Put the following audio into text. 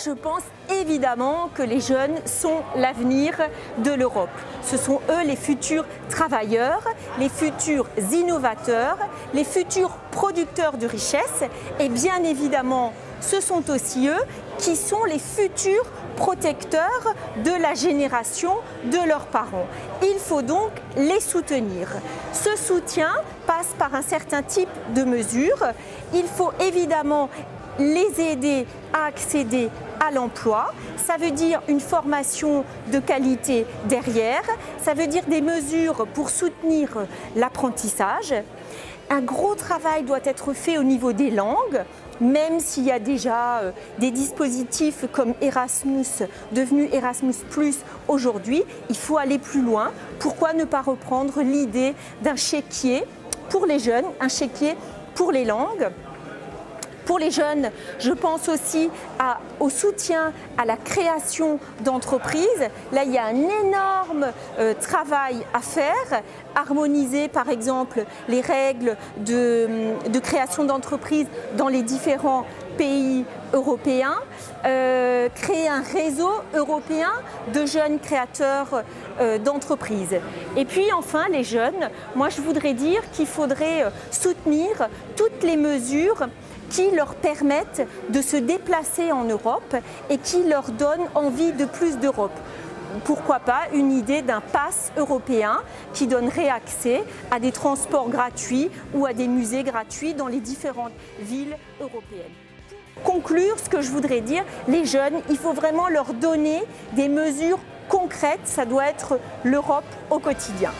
je pense évidemment que les jeunes sont l'avenir de l'Europe. Ce sont eux les futurs travailleurs, les futurs innovateurs, les futurs producteurs de richesses et bien évidemment, ce sont aussi eux qui sont les futurs protecteurs de la génération de leurs parents. Il faut donc les soutenir. Ce soutien passe par un certain type de mesures. Il faut évidemment les aider à accéder à l'emploi. Ça veut dire une formation de qualité derrière. Ça veut dire des mesures pour soutenir l'apprentissage. Un gros travail doit être fait au niveau des langues, même s'il y a déjà des dispositifs comme Erasmus, devenu Erasmus+ aujourd'hui, il faut aller plus loin. Pourquoi ne pas reprendre l'idée d'un chéquier pour les jeunes, un chéquier pour les langues? Pour les jeunes, je pense aussi au soutien à la création d'entreprises. Là, il y a un énorme travail à faire. Harmoniser, par exemple, les règles de création d'entreprises dans les différents pays européens. Créer un réseau européen de jeunes créateurs d'entreprises. Et puis enfin, les jeunes, moi je voudrais dire qu'il faudrait soutenir toutes les mesures qui leur permettent de se déplacer en Europe et qui leur donnent envie de plus d'Europe. Pourquoi pas une idée d'un pass européen qui donnerait accès à des transports gratuits ou à des musées gratuits dans les différentes villes européennes. Pour conclure, ce que je voudrais dire, les jeunes, il faut vraiment leur donner des mesures concrètes, ça doit être l'Europe au quotidien.